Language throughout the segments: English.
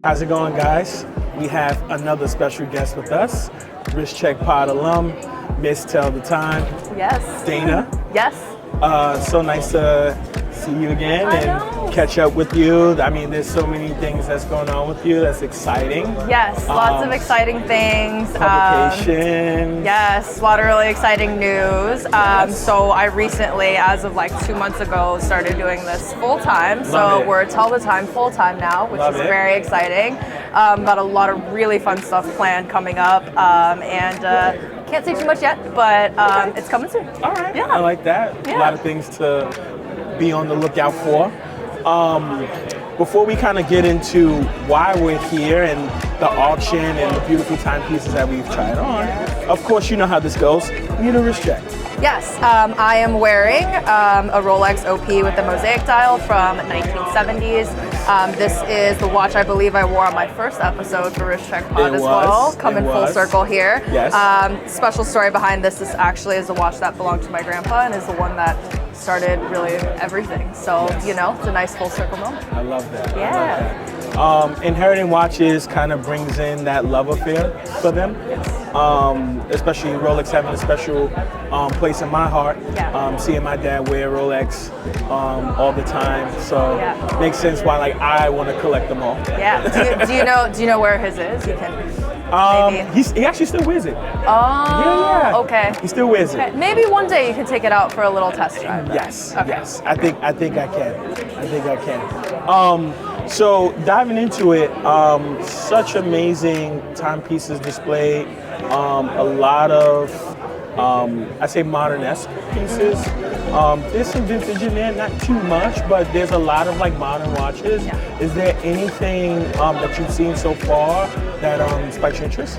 How's it going, guys? We have another special guest with us, Wrist Check Pod alum, Miss Tell the Time. Yes. Dana. Yes. So nice to see you again and catch up with you. I mean, there's so many things that's going on with you that's exciting. Yes, lots of exciting things. Publications. Yes, a lot of really exciting news. So I recently, as of like 2 months ago, started doing this full time. So we're Tell the Time full time now, which is very exciting. Got a lot of really fun stuff planned coming up, and can't say too much yet, but it's coming soon. All right. Yeah. I like that. Yeah. A lot of things to be on the lookout for. Before we kind of get into why we're here and the auction and the beautiful timepieces that we've tried on, of course you know how this goes. We need a wrist check. Yes, I am wearing a Rolex OP with the mosaic dial from 1970s. This is the watch I believe I wore on my first episode for Wrist Check Pod as well. Coming full circle here. Yes. Special story behind this actually is a watch that belonged to my grandpa and is the one that started really everything. So, you know, it's a nice full circle moment. I love that. Yeah. I love that. Inheriting watches kind of brings in that love affair for them. Especially Rolex having a special place in my heart. Yeah. Seeing my dad wear Rolex all the time, so makes sense why like I want to collect them all. Yeah. Do you know where his is? You can. He actually still wears it. Oh. Yeah. Okay. He still wears it. Maybe one day you can take it out for a little test drive. Yes. Okay. Yes. I think I can. So diving into it, such amazing timepieces displayed. A lot of, I say modern-esque pieces. There's some vintage in there, not too much, but there's a lot of like modern watches. Yeah. Is there anything that you've seen so far that spikes your interest?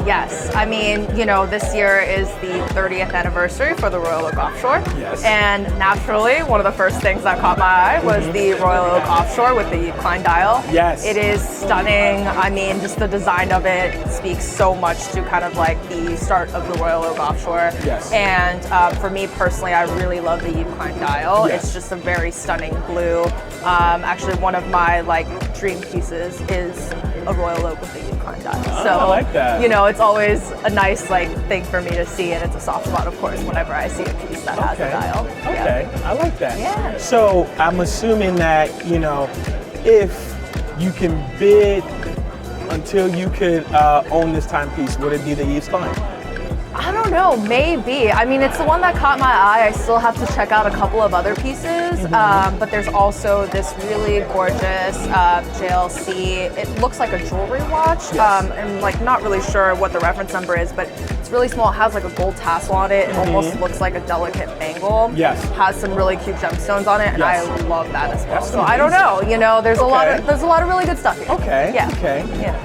Yes, I mean, you know, this year is the 30th anniversary for the Royal Oak Offshore. Yes. And naturally, one of the first things that caught my eye was the Royal Oak Offshore with the Klein dial. Yes. It is stunning. I mean, just the design of it speaks so much to kind of like the start of the Royal Oak Offshore. Yes. And for me personally, I really love the Klein dial. Yes. It's just a very stunning blue. Actually, one of my like dream pieces is a Royal Oak with the Klein dial. Oh, So, I like that. You know, it's always a nice like thing for me to see, and it's a soft spot, of course, whenever I see a piece that has a dial. Okay, I like that. Yeah. So I'm assuming that, you know, if you can bid until you could own this timepiece, would it be the Yves Klein? I don't know, maybe. I mean, it's the one that caught my eye. I still have to check out a couple of other pieces, but there's also this really gorgeous JLC. It looks like a jewelry watch. Yes. I'm like not really sure what the reference number is, but it's really small. It has like a gold tassel on it. It almost looks like a delicate bangle. Yes. Has some really cute gemstones on it, and Yes. I love that as well. That's So I don't know. You know, there's a lot Okay. of really good stuff here. Okay. Yeah. Okay. Yeah.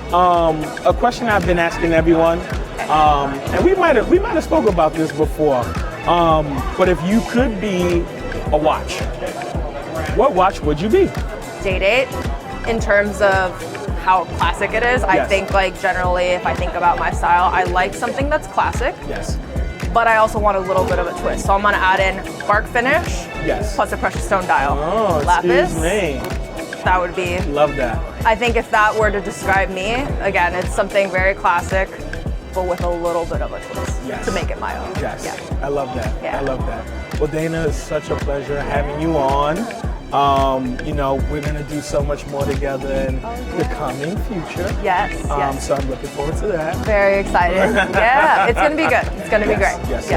A question I've been asking everyone, and we might have spoke about this before, but if you could be a watch, what watch would you be? Date it in terms of how classic it is. I Yes. think like generally if I think about my style, I like something that's classic, Yes. but I also want a little bit of a twist. So I'm gonna add in bark finish Yes. plus a precious stone dial. Oh, Lapis, excuse me. that would be, Love that. I think if that were to describe me, again, it's something very classic, but with a little bit of a twist to make it my own. Yes. Yeah. I love that. Yeah. I love that. Well, Dana, it's such a pleasure having you on. You know, we're gonna do so much more together in the coming future. Yes, yes. So I'm looking forward to that. Very excited. Yeah, it's gonna be good. It's gonna be great. Yes.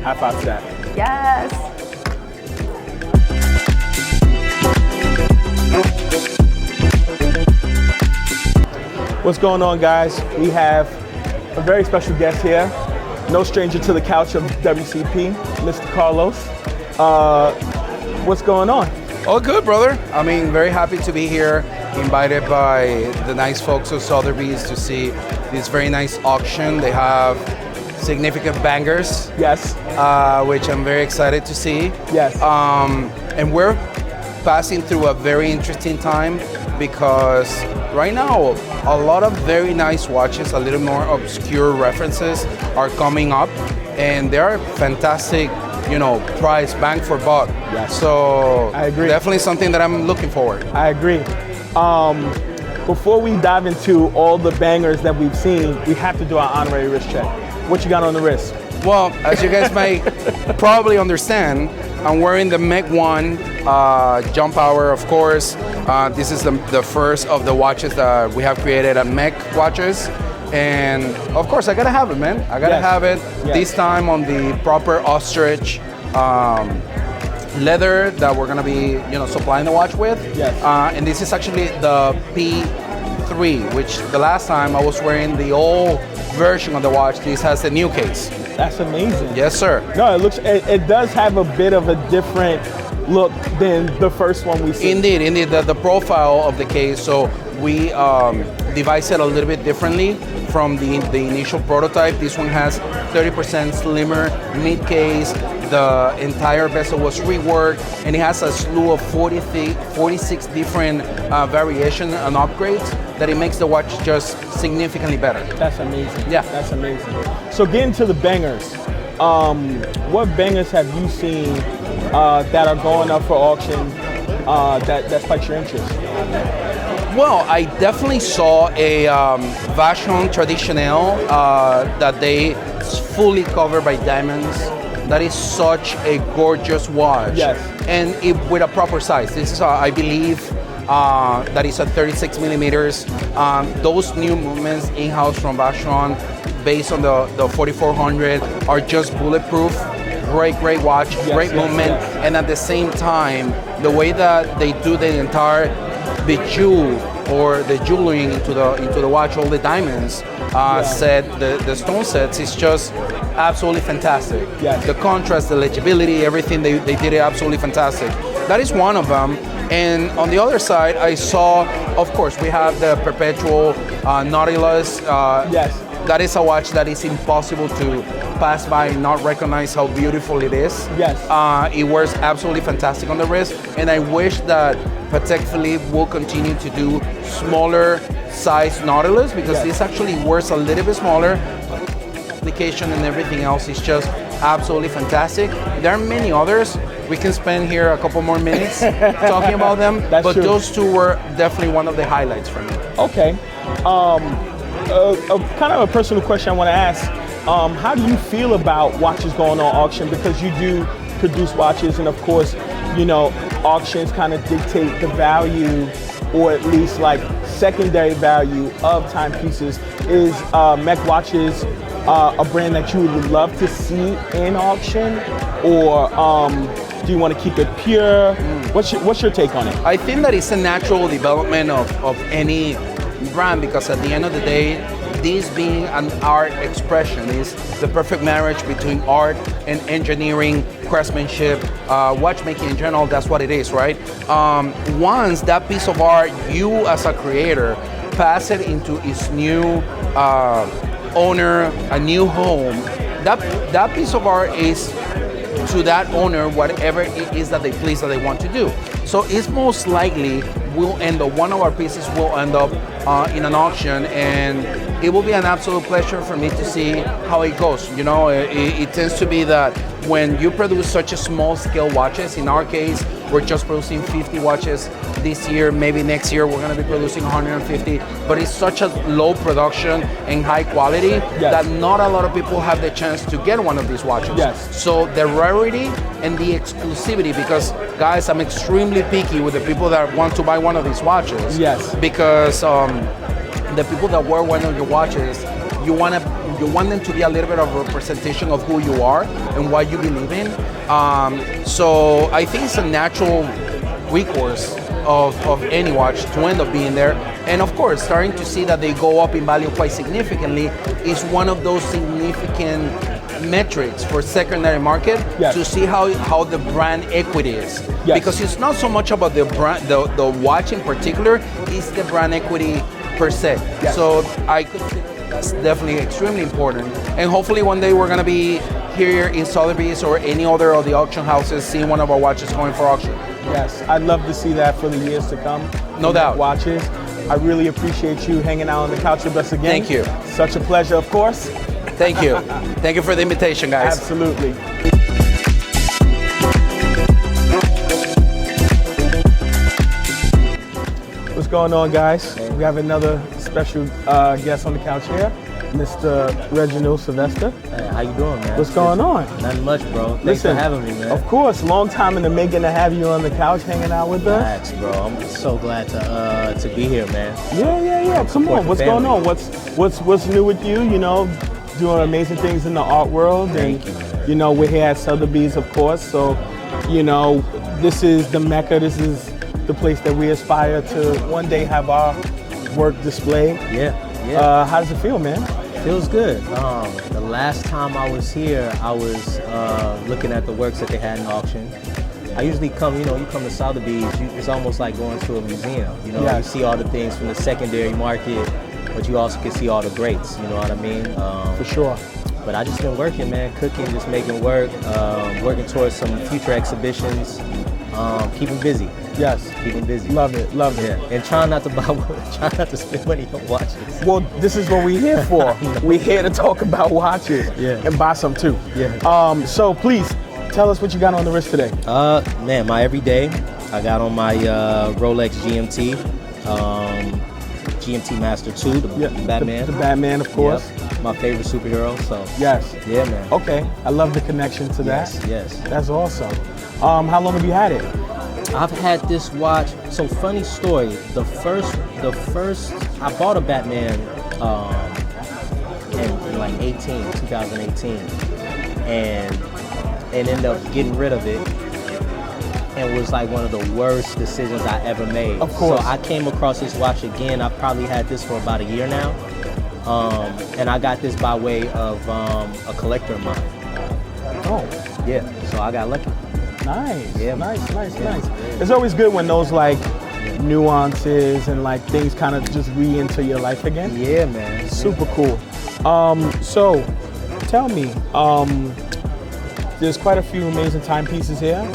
High five to that. Yes. What's going on, guys? We have a very special guest here. No stranger to the couch of WCP, Mr. Carlos. What's going on? All good, brother. I mean, very happy to be here, invited by the nice folks of Sothebys to see this very nice auction. They have significant bangers. Yes. Which I'm very excited to see. Yes. And we're passing through a very interesting time because right now a lot of very nice watches, a little more obscure references are coming up, and they are fantastic, you know, price, bang for buck. Yes. So I agree. Definitely something that I'm looking forward. I agree. before we dive into all the bangers that we've seen, we have to do our honorary wrist check. What you got on the wrist? Well, as you guys may probably understand, I'm wearing the Meg 1 Jump Hour, of course. This is the first of the watches that we have created at Meg Watches. And of course, I gotta have it, man. I gotta have it. This time on the proper ostrich leather that we're gonna be, supplying the watch with. And this is actually the P3, which the last time I was wearing the old version of the watch. This has the new case. That's amazing. Yes, sir. No, it does have a bit of a different look than the first one we see. Indeed. The profile of the case. So we devised it a little bit differently from the initial prototype. This one has 30% slimmer mid case. The entire bezel was reworked, and it has a slew of 46 different variations and upgrades that it makes the watch just significantly better. That's amazing. Yeah. That's amazing. So getting to the bangers, what bangers have you seen that are going up for auction that spikes your interest? Well, I definitely saw a Rashawn Traditional that they fully covered by diamonds. That is such a gorgeous watch. Yes. And with a proper size. This is, I believe, that is at 36 millimeters. Those new movements in-house from Rashawn, based on the 4400, are just bulletproof. Great watch, great movement. And at the same time, the way that they do the entire bejewel or the jewelry into the watch, all the diamonds set, the stone sets, is just absolutely fantastic. Yes. The contrast, the legibility, everything, they did it absolutely fantastic. That is one of them. And on the other side, I saw, of course, we have the Perpetual Nautilus. Yes. That is a watch that is impossible to pass by and not recognize how beautiful it is. Yes. It wears absolutely fantastic on the wrist, and I wish that Patek Philippe will continue to do smaller size Nautilus, because this actually wears a little bit smaller. Application and everything else is just absolutely fantastic. There are many others. We can spend here a couple more minutes talking about them, but true. Those two were definitely one of the highlights for me. Okay. Kind of a personal question I want to ask. How do you feel about watches going on auction? Because you do produce watches, and of course, auctions kind of dictate the value, or at least like secondary value of timepieces. Is Meg Watches a brand that you would love to see in auction, or do you want to keep it pure? What's your take on it? I think that it's a natural development of any brand, because at the end of the day, this being an art expression is the perfect marriage between art and engineering, craftsmanship, watchmaking in general. That's what it is, right? Once that piece of art, you as a creator, pass it into its new owner, a new home, that piece of art is to that owner whatever it is that they please, that they want to do. So it's most likely one of our pieces will end up in an auction, and it will be an absolute pleasure for me to see how it goes. It tends to be that when you produce such a small scale watches, in our case, we're just producing 50 watches this year. Maybe next year we're going to be producing 150, but it's such a low production and high quality that not a lot of people have the chance to get one of these watches. So the rarity and the exclusivity, because guys, I'm extremely picky with the people that want to buy one of these watches. Because the people that wear one of your watches, you want them to be a little bit of a representation of who you are and what you believe in. So I think it's a natural recourse of any watch to end up being there. And of course, starting to see that they go up in value quite significantly is one of those significant metrics for secondary market to see how the brand equity is. Because it's not so much about the brand, the watch in particular, it's the brand equity per se. So I could say that's definitely extremely important. And hopefully one day we're going to be here in Sothebys or any other of the auction houses seeing one of our watches going for auction. Yes, I'd love to see that for the years to come. No doubt. Watches. I really appreciate you hanging out on the couch with us again. Thank you. Such a pleasure, of course. Thank you. Thank you for the invitation, guys. Absolutely. What's going on, guys? We have another special guest on the couch here, Mr. Reginald Sylvester. Hey, how you doing, man? What's going on? Nothing much, bro. Thanks for having me, man. Of course, long time in the making to have you on the couch hanging out with us. Thanks, bro. I'm so glad to be here, man. Yeah. Come on, what's going on? What's new with you? You know, doing amazing things in the art world. Thank you, man. You know, we're here at Sothebys, of course. So, you know, this is the Mecca. This is the place that we aspire to one day have our work displayed. Yeah. How does it feel, man? Feels good. The last time I was here, I was looking at the works that they had in auction. I usually come, you come to Sothebys, it's almost like going to a museum. You know, You see all the things from the secondary market, but you also can see all the greats, you know what I mean? For sure. But I just been working, man, cooking, just making work, working towards some future exhibitions, keeping busy. Yes. Keeping busy. Love it. Yeah. And trying not to spend money on watches. Well, this is what we're here for. We're here to talk about watches and buy some too. Yeah. So please, tell us what you got on the wrist today. Man, my everyday. I got on my Rolex GMT, GMT Master 2, the Batman. The Batman, of course. Yep. My favorite superhero, so. Yes. Yeah, man. Okay, I love the connection to that. Yes. That's awesome. How long have you had it? I've had this watch. So funny story. The first I bought a Batman in like 2018, and ended up getting rid of it. And was like one of the worst decisions I ever made. Of course. So I came across this watch again. I've probably had this for about a year now, and I got this by way of a collector of mine. Oh. Yeah. So I got lucky. Nice. Yeah. Nice. Yeah. It's always good when those like nuances and like things kind of just re-enter your life again. Yeah, man. Super cool. So tell me, there's quite a few amazing timepieces here.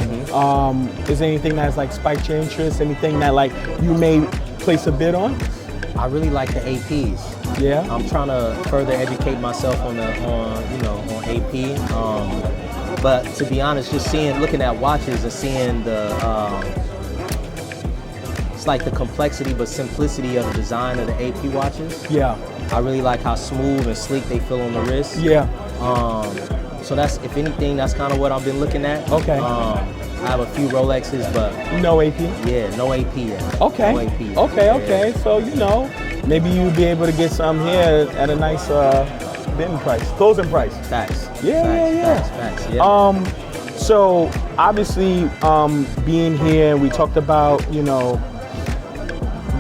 Is there anything that's like spiked your interest? Anything that like you may place a bid on? I really like the APs. Yeah. I'm trying to further educate myself on AP. But to be honest, just looking at watches and seeing it's like the complexity but simplicity of the design of the AP watches. Yeah. I really like how smooth and sleek they feel on the wrist. Yeah. So that's, if anything, that's kind of what I've been looking at. Okay. I have a few Rolexes, but no AP. Yeah, no AP yet. Okay. No AP yet. Okay. So maybe you'll be able to get some here at a nice bidding price, closing price. Facts. Yeah. Yeah. So obviously, being here, we talked about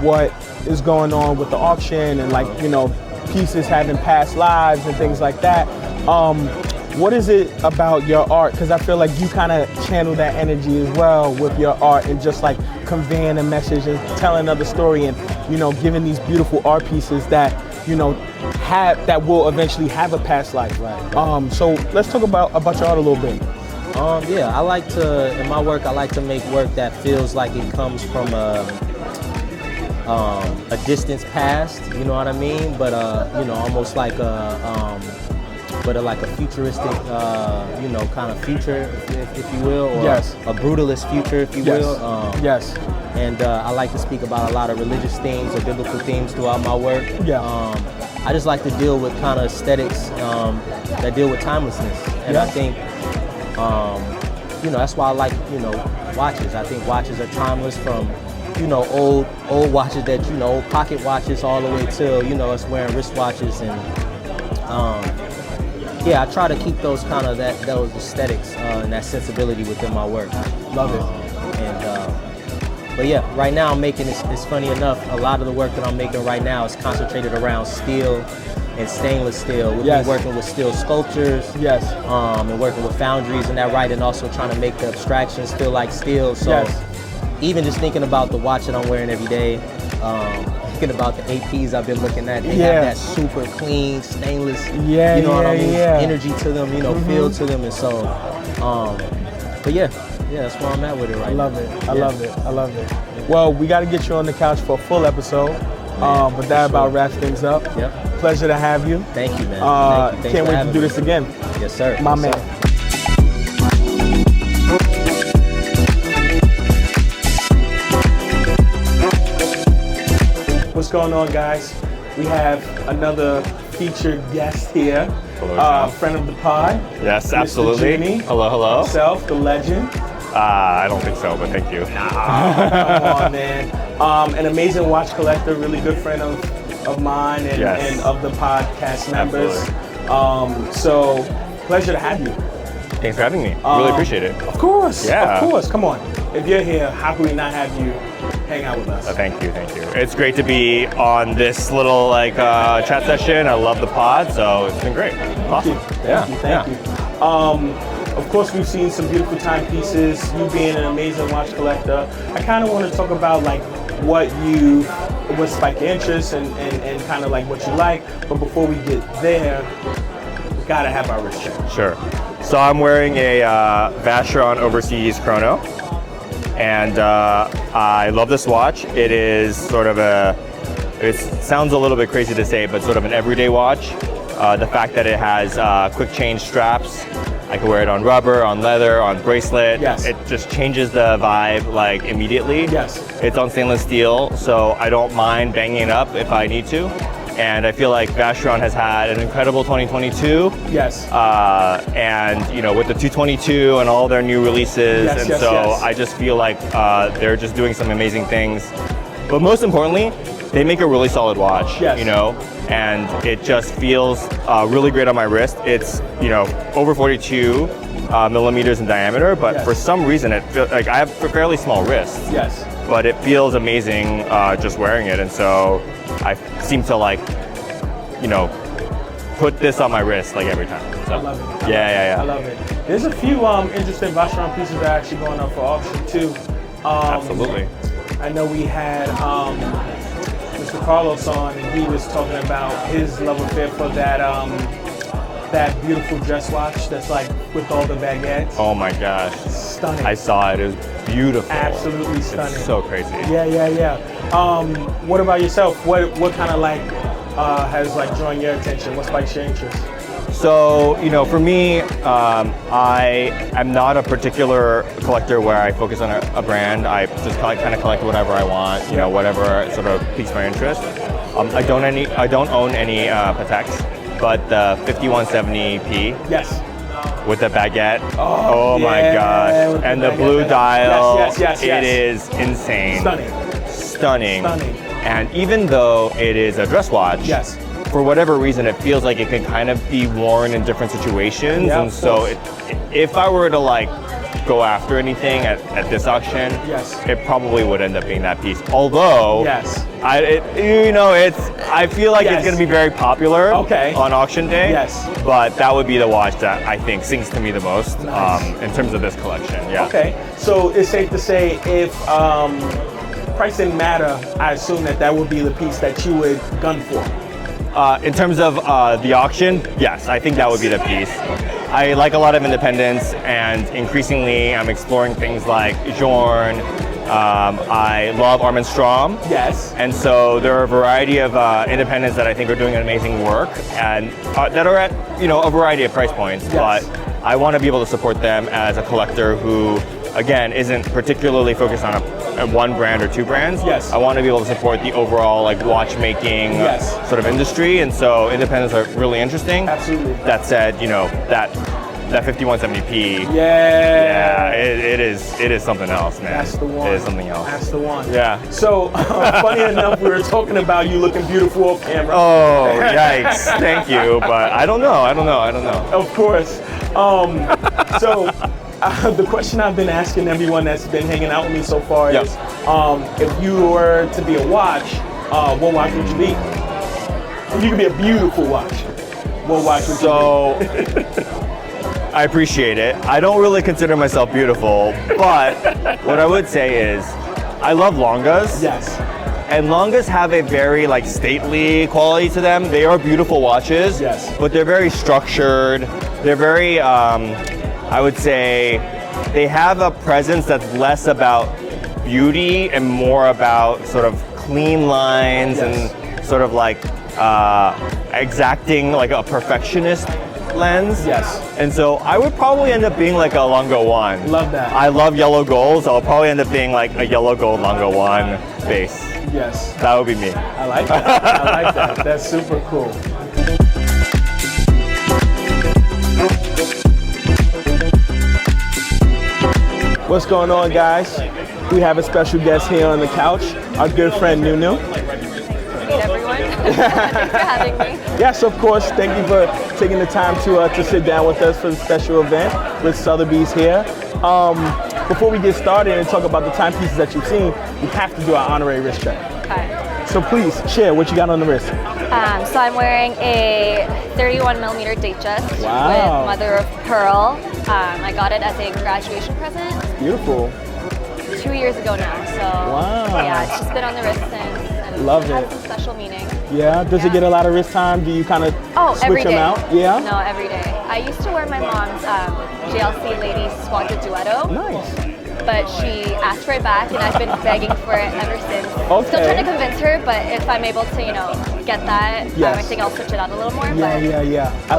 what is going on with the auction and like pieces having past lives and things like that. What is it about your art? Because I feel like you kind of channel that energy as well with your art and just like conveying a message and telling another story and giving these beautiful art pieces that that will eventually have a past life. Right. So let's talk about your art a little bit. Yeah, I like to, in my work, I like to make work that feels like it comes from a distance past, you know what I mean? But almost like like a futuristic, kind of future, if you will, or a brutalist future, if you will. Yes. And I like to speak about a lot of religious themes or biblical themes throughout my work. Yeah. I just like to deal with kind of aesthetics that deal with timelessness. And I think, that's why I like, watches. I think watches are timeless, from, old watches that, old pocket watches all the way till, us wearing wristwatches. And I try to keep those kind of those aesthetics and that sensibility within my work. Love it. But yeah, right now I'm making, it's funny enough, a lot of the work that I'm making right now is concentrated around steel and stainless steel. We've been working with steel sculptures. Yes. And working with foundries and that, right, and also trying to make the abstractions feel like steel. So even just thinking about the watch that I'm wearing every day, thinking about the APs I've been looking at, they have that super clean stainless, energy to them, feel to them. And so, but that's where I'm at with it right now. I love it. Well, we got to get you on the couch for a full episode, but that about wraps things up. Yep. Pleasure to have you. Thank you, man. Can't wait to do this again. Yes, sir. My man. Sir. going on, guys? We have another featured guest here. Hello, friend of the pod. Yes, Mr. absolutely. Jimmy, hello, hello. Himself, the legend. I don't think so, but thank you. Come on, man. An amazing watch collector, really good friend of mine and of the podcast members. So, pleasure to have you. Thanks for having me. Really appreciate it. Of course. Yeah. Of course. Come on. If you're here, how can we not have you hang out with us? Thank you. It's great to be on this little chat session. I love the pod, so it's been great. Awesome. Thank you. Of course, we've seen some beautiful timepieces. You being an amazing watch collector, I kind of want to talk about what spiked your interest and kind of like what you like. But before we get there, we gotta have our wrist check. Sure. So I'm wearing a Rashawn Overseas Chrono, and I love this watch. It is sort of it sounds a little bit crazy to say, but sort of an everyday watch. The fact that it has quick change straps, I can wear it on rubber, on leather, on bracelet. Yes. It just changes the vibe like immediately. Yes. It's on stainless steel, so I don't mind banging it up if I need to. And I feel like Rashawn has had an incredible 2022. Yes. And with the 222 and all their new releases, I just feel like they're just doing some amazing things. But most importantly, they make a really solid watch. Yes. And it just feels really great on my wrist. It's over 42 millimeters in diameter, but for some reason it feels like I have fairly small wrists. Yes. But it feels amazing just wearing it, and so I seem to put this on my wrist like every time. So, I love it. Yeah. I love it. There's a few interesting Rashawn pieces that are actually going up for auction too. Absolutely. I know we had Mr. Carlos on, and he was talking about his love affair for that beautiful dress watch that's like with all the baguettes. Oh my gosh. Stunning. I saw it. It was beautiful. Absolutely stunning. It's so crazy. Yeah. What about yourself? What kind of has drawn your attention? What spikes your interest? So, for me, I am not a particular collector where I focus on a brand. I just kind of collect whatever I want, whatever sort of piques my interest. I don't own any Pateks, but the 5170p. Yes. With the baguette. Oh my gosh. And the blue dial. Yes. It is insane. Stunning. And even though it is a dress watch, yes, for whatever reason, it feels like it can kind of be worn in different situations. Yeah, and so if I were to go after anything at this auction, yes, it probably would end up being that piece. Although, yes, I feel like it's going to be very popular on auction day. Yes. But that would be the watch that I think sings to me the most Nice. In terms of this collection. Yeah. Okay. So it's safe to say if price didn't matter, I assume that would be the piece that you would gun for. In terms of the auction, yes, I think that would be the piece. I like a lot of independents, and increasingly I'm exploring things like Journe. I love Arm & Strom. Yes. And so there are a variety of independents that I think are doing amazing work and that are at a variety of price points. Yes. But I want to be able to support them as a collector who, again, isn't particularly focused on one brand or two brands. Yes. I want to be able to support the overall watchmaking sort of industry, and so independents are really interesting. Absolutely. That said, that 5170p. Yeah. It is something else, man. That's the one. It is something else. That's the one. Yeah. So funny enough, we were talking about you looking beautiful off camera. Oh, yikes! Thank you, but I don't know. Of course. So. The question I've been asking everyone that's been hanging out with me so far is, if you were to be a watch, what watch would you be? If you could be a beautiful watch, what watch would you be? I appreciate it. I don't really consider myself beautiful, but what I would say is, I love Longas. Yes. And Longas have a very stately quality to them. They are beautiful watches. Yes. But they're very structured. They're very, I would say, they have a presence that's less about beauty and more about sort of clean lines and sort of exacting a perfectionist lens. Yes. And so I would probably end up being like a Longo 1. Love that. I love yellow gold, so I'll probably end up being like a yellow gold Longo 1 base. Yes. That would be me. I like that. I like that. That's super cool. What's going on, guys? We have a special guest here on the couch, our good friend Nunu. Hey everyone. Thanks for having me. Yes, of course. Thank you for taking the time to sit down with us for the special event with Sothebys here. Before we get started and talk about the timepieces that you've seen, we have to do our honorary wrist check. Okay. So please share what you got on the wrist. So I'm wearing a 31mm Datejust Wow. with mother of pearl. I got it as a graduation present Beautiful. 2 years ago now. So Wow. yeah, it's just been on the wrist since. And Love it has it. some special meaning. Yeah. Does it get a lot of wrist time? Do you kind of Every switch them day. out? Yeah. No, every day. I used to wear my mom's JLC Ladies Squadra Duetto. Nice. But she asked for it back, and I've been begging for it ever since. Okay. Still trying to convince her, but if I'm able to, get that, Yes. I think I'll switch it out a little more. Yeah. I mostly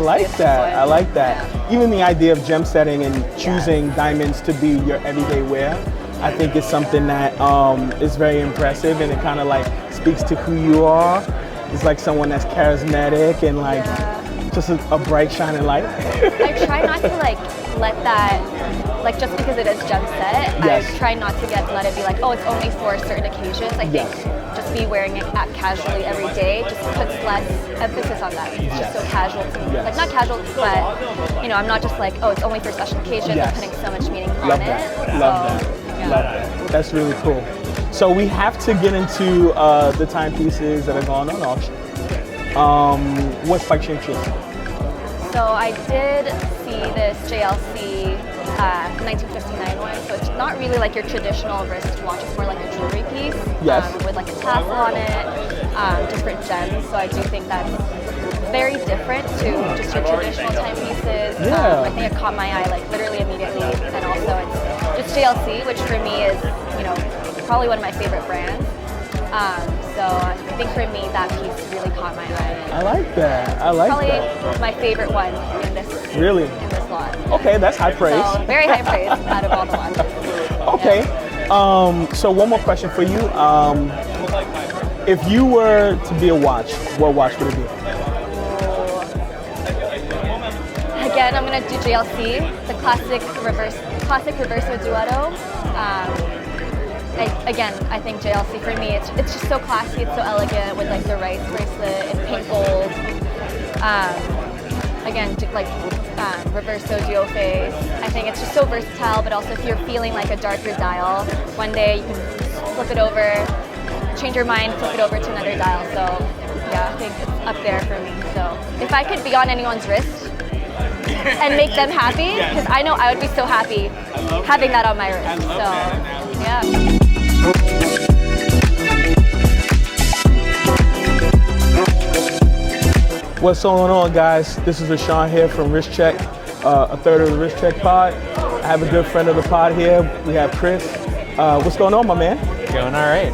like it's that. this I one. like that. Yeah. Even the idea of gem setting and choosing diamonds to be your everyday wear, I think is something that is very impressive, and it kind of like speaks to who you are. It's like someone that's charismatic and like just a bright shining light. I try not to let that, just because it is gem set, Yes. I try not to let it be like, oh, it's only for certain occasions. I think just be wearing it casually every day just puts less emphasis on that. It's just so casual to me. Yes. Like not casual, but I'm not just like, oh, it's only for special occasions. Yes. I'm putting so much meaning Love on that. it. Love that. Yeah. Love that. That's really cool. So we have to get into the timepieces that are going on auction. What spikes your interest? So I did see this JLC 1959 one. So it's not really like your traditional wrist watch. It's more like a jewelry piece. Yes. With like a tassel on it, different gems. So I do think that's very different to just your traditional timepieces. Yeah. I think it caught my eye like literally immediately. And also it's just JLC, which for me is, probably one of my favorite brands. So I think for me that piece really caught my eye. I like that. I like Probably that. my favorite one in this Really? in this lot. Okay, that's high praise. So very high praise out of all the watches. Okay. So one more question for you. If you were to be a watch, what watch would it be? Again, I'm gonna do JLC, the classic Reverso Duetto. I think JLC for me, it's just so classy, it's so elegant with like the rice bracelet and pink gold. Reverso duo face. I think it's just so versatile, but also if you're feeling like a darker dial, one day you can flip it over, change your mind, flip it over to another dial. So yeah, I think it's up there for me. So if I could be on anyone's wrist and make them happy, because I know I would be so happy having that on my wrist. So yeah. What's going on, guys? This is Rashawn here from Wrist Check, a third of the Wrist Check pod. I have a good friend of the pod here. We have Chris. What's going on, my man? Going all right.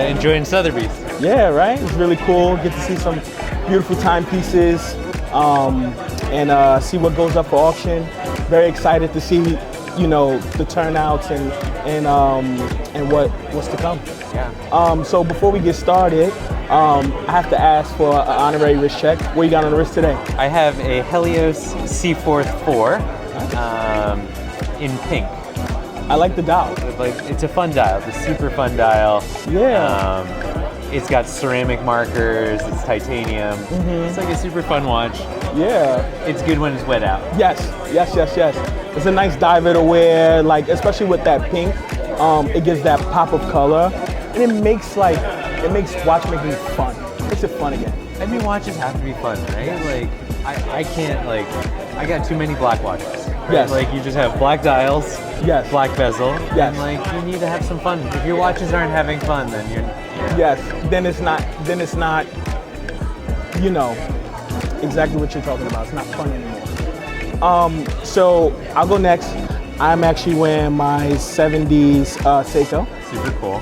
Enjoying Sotheby's. Yeah, right? It's really cool. Get to see some beautiful timepieces and see what goes up for auction. Very excited to see, the turnouts and what's to come. Yeah. So before we get started, I have to ask for an honorary wrist check. What you got on the wrist today? I have a Helios Seaforth 4 in pink. I like the dial. It's a fun dial. It's a super fun dial. Yeah. It's got ceramic markers. It's titanium. It's like a super fun watch. Yeah. It's good when it's wet out. Yes. It's a nice diver to wear, like especially with that pink. It gives that pop of color, and it makes watchmaking fun. Makes it fun again. I mean, watches have to be fun, right? Like, I can't I got too many black watches. Right? Yes. Like you just have black dials. Yes. Black bezel. Yes. And you need to have some fun. If your watches aren't having fun, then you're. Yes. Then it's not. Exactly what you're talking about. It's not fun anymore. So I'll go next. I'm actually wearing my 70s Seiko. Super cool.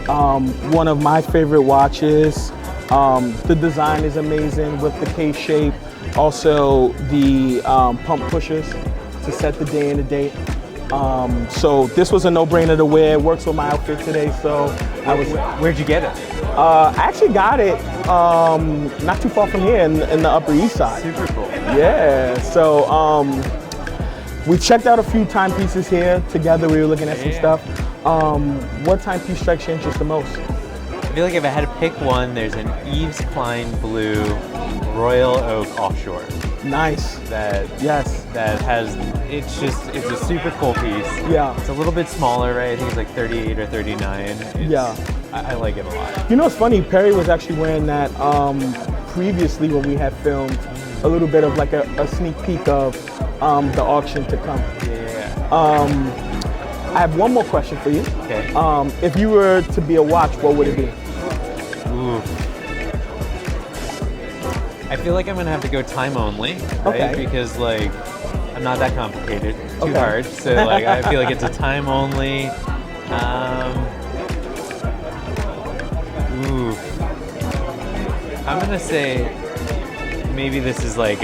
One of my favorite watches. The design is amazing with the K shape. Also the pump pushers to set the day and the date. So this was a no-brainer to wear. It works with my outfit today, so I was. Where'd you get it? I actually got it not too far from here in the Upper East Side. Super cool. Yeah. So we checked out a few timepieces here together. We were looking at some stuff. What timepiece strikes your interest the most? I feel like if I had to pick one, there's an Yves Klein Blue Royal Oak Offshore. Nice. That has, it's a super cool piece. Yeah. It's a little bit smaller, right? I think it's like 38 or 39. I like it a lot. You know, it's funny, Perry was actually wearing that previously when we had filmed a little bit of like a sneak peek of the auction to come. Yeah. I have one more question for you. Okay. If you were to be a watch, what would it be? Ooh. I feel like I'm gonna have to go time only, right? Okay. Because like I'm not that complicated, too hard. So like I feel like it's a time only. Ooh. I'm gonna say maybe this is like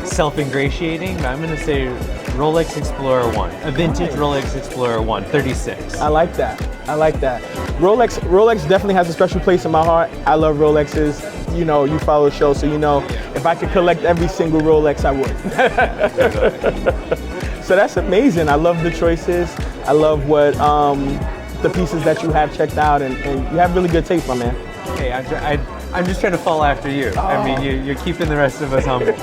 self-ingratiating, but I'm gonna say Rolex Explorer 1, a vintage Rolex Explorer 1, 36. I like that. Rolex definitely has a special place in my heart. I love Rolexes. You know, you follow the show, so you know if I could collect every single Rolex, I would. So that's amazing. I love the choices. I love what the pieces that you have checked out, and you have really good taste, my man. Hey, I'm just trying to follow after you. Oh. I mean, you're keeping the rest of us humble.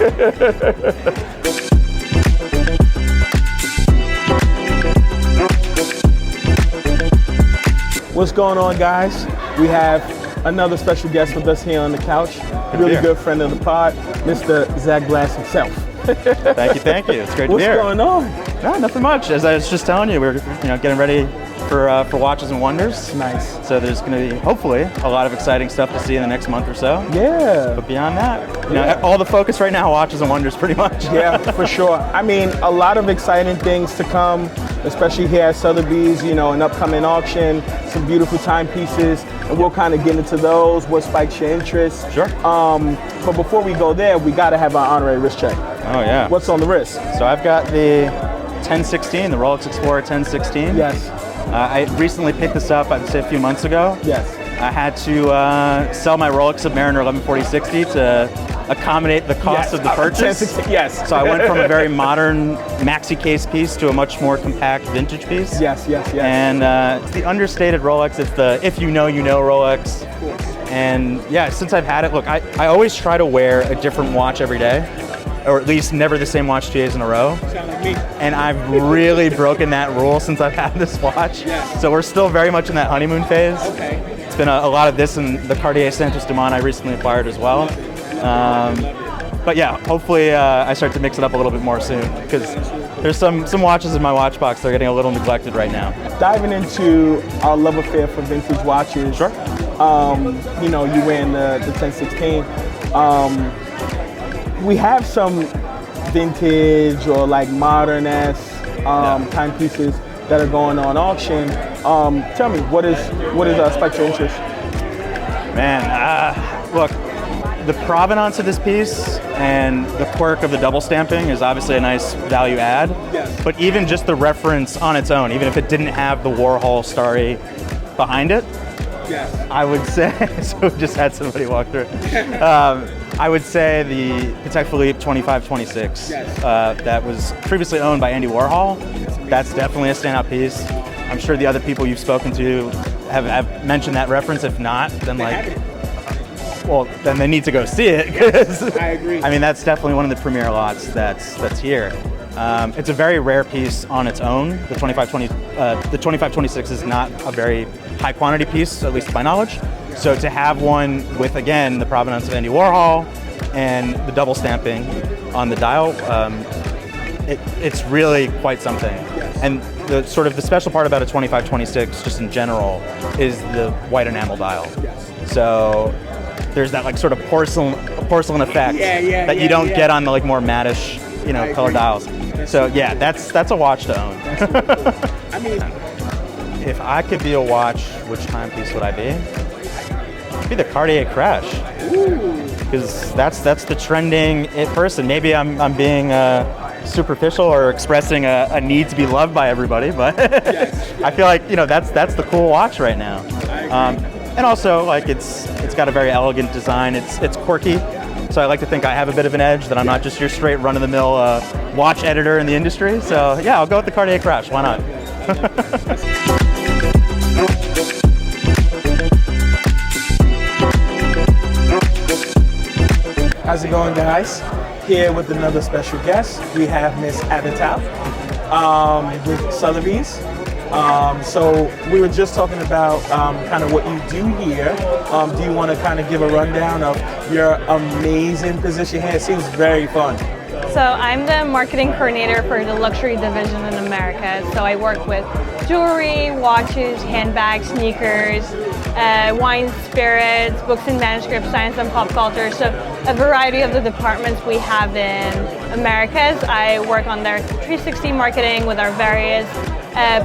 What's going on, guys? We have another special guest with us here on the couch. Really good friend of the pod, Mr. Zach Glass himself. Thank you. It's great to be here. What's going on? No, nothing much. As I was just telling you, we're getting ready for Watches and Wonders. Nice. So there's going to be, hopefully, a lot of exciting stuff to see in the next month or so. Yeah. But beyond that, all the focus right now, Watches and Wonders, pretty much. Yeah, for sure. I mean, a lot of exciting things to come, especially here at Sothebys, an upcoming auction, some beautiful timepieces, and we'll kind of get into those, what spikes your interest. Sure. But before we go there, we got to have our honorary wrist check. Oh, yeah. What's on the wrist? So I've got the 1016, the Rolex Explorer 1016. Yes. I recently picked this up, I'd say a few months ago. Yes. I had to sell my Rolex Submariner 114060 to accommodate the cost of the purchase. 1016, yes. So I went from a very modern maxi case piece to a much more compact vintage piece. Yes. And it's the understated Rolex. It's the if you know Rolex. Of course. And yeah, since I've had it, look, I always try to wear a different watch every day, or at least never the same watch 2 days in a row. Sound like me. And I've really broken that rule since I've had this watch. Yes. So we're still very much in that honeymoon phase. Okay. It's been a lot of this and the Cartier Santos Dumont I recently acquired as well. But yeah, hopefully I start to mix it up a little bit more soon, because there's some watches in my watch box that are getting a little neglected right now. Diving into our love affair for vintage watches. Sure. You wearing the 1016. We have some vintage or like modern-esque timepieces that are going on auction. Tell me, what is spikes your interest? Man, look, the provenance of this piece and the quirk of the double stamping is obviously a nice value add. Yes. But even just the reference on its own, even if it didn't have the Warhol story behind it, Yes. I would say, so we just had somebody walk through. I would say the Patek Philippe 2526 that was previously owned by Andy Warhol. That's definitely a standout piece. I'm sure the other people you've spoken to have mentioned that reference. If not, then then they need to go see it. I agree. I mean, that's definitely one of the premier lots that's here. It's a very rare piece on its own. The 2526 is not a very high quantity piece, at least to my knowledge. So to have one with, again, the provenance of Andy Warhol and the double stamping on the dial, it's really quite something. And the special part about a 2526, just in general, is the white enamel dial. So there's that like sort of porcelain effect that you don't get on the like more mattish, color dials. So yeah, that's a watch to own. I mean, if I could be a watch, which timepiece would I be? It'd be the Cartier Crash. Ooh. because that's the trending it person. Maybe I'm being superficial or expressing a need to be loved by everybody, but I feel like that's the cool watch right now. And also, like, it's got a very elegant design. It's quirky, so I like to think I have a bit of an edge, that I'm not just your straight run-of-the-mill watch editor in the industry. So yeah, I'll go with the Cartier Crash. Why not? How's it going, guys? Here with another special guest. We have Miss Avital with Sothebys. So we were just talking about kind of what you do here. Do you want to kind of give a rundown of your amazing position here? It seems very fun. So I'm the marketing coordinator for the luxury division in America. So I work with jewelry, watches, handbags, sneakers, wine, spirits, books and manuscripts, science and pop culture. So a variety of the departments we have in Americas. I work on their 360 marketing with our various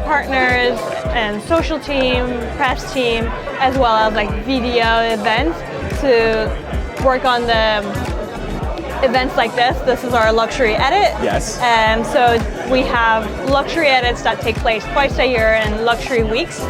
partners and social team, press team, as well as like video events to work on the events like this. This is our luxury edit. Yes. So we have luxury edits that take place twice a year in luxury weeks.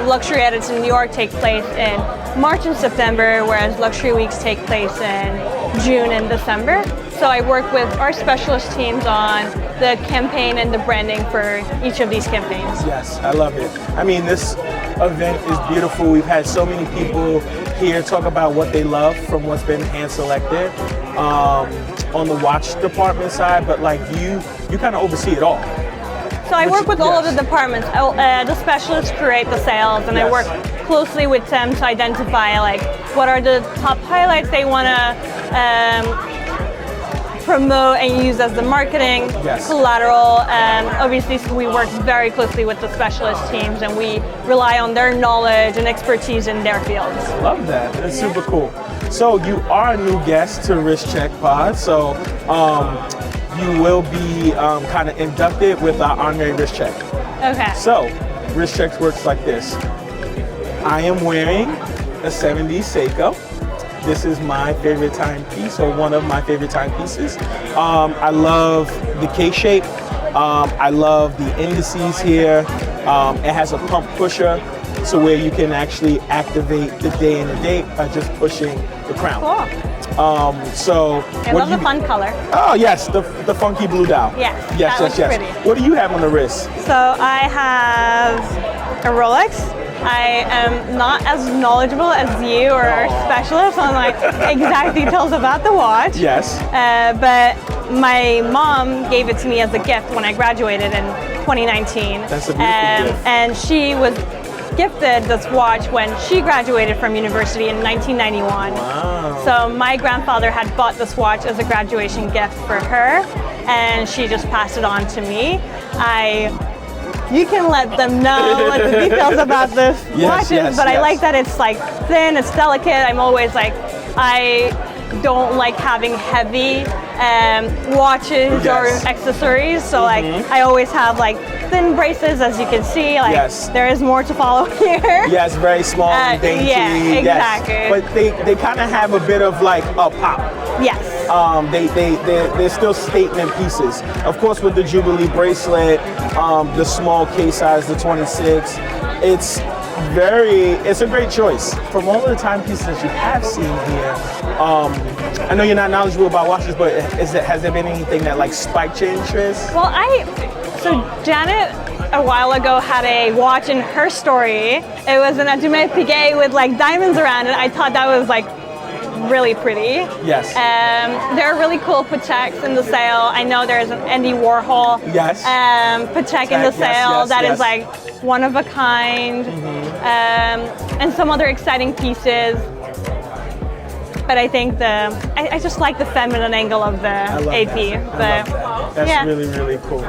Luxury edits in New York take place in March and September, whereas luxury weeks take place in June and December. So I work with our specialist teams on the campaign and the branding for each of these campaigns. Yes, I love it. I mean, this event is beautiful. We've had so many people here talk about what they love from what's been hand selected on the watch department side, but like you kind of oversee it all. So I work with all of the departments. The specialists create the sales, and I work closely with them to identify like what are the top highlights they want to promote and use as the marketing collateral. Obviously, so we work very closely with the specialist teams, and we rely on their knowledge and expertise in their fields. Love that. That's super cool. So you are a new guest to Wrist Check Pod. So you will be kind of inducted with our honorary wrist check. Okay. So wrist checks works like this. I am wearing a 70s Seiko. This is my favorite timepiece, or one of my favorite timepieces. I love the K-shape. I love the indices here. It has a pump pusher, so where you can actually activate the day and the date by just pushing the crown. Cool. So I love the fun color. Oh yes, the funky blue dial. Yes. Yes. Pretty. What do you have on the wrist? So I have a Rolex. I am not as knowledgeable as you or our specialist on like exact details about the watch. Yes. But my mom gave it to me as a gift when I graduated in 2019. That's a beautiful gift. And she was gifted this watch when she graduated from university in 1991. Wow. So my grandfather had bought this watch as a graduation gift for her, and she just passed it on to me. You can let them know what the details about this watch is, but I like that it's like thin, it's delicate. I'm always like, I don't like having heavy watches or accessories, so like I always have like thin braces, as you can see. Like there is more to follow here. Yes, very small and dainty. Yeah, exactly. Yes. But they kind of have a bit of like a pop. Yes. They're still statement pieces. Of course, with the Jubilee bracelet, the small case size, the 26, it's a great choice. From all of the timepieces that you have seen here, I know you're not knowledgeable about watches, but has there been anything that like spiked your interest? Well, so Janet a while ago had a watch in her story. It was an Adume Piguet with like diamonds around it. I thought that was like really pretty. Yes. There are really cool Pateks in the sale. I know there's an Andy Warhol Patek in the sale that is like one of a kind, and some other exciting pieces. But I think I just like the feminine angle of the AP. That's really, really cool.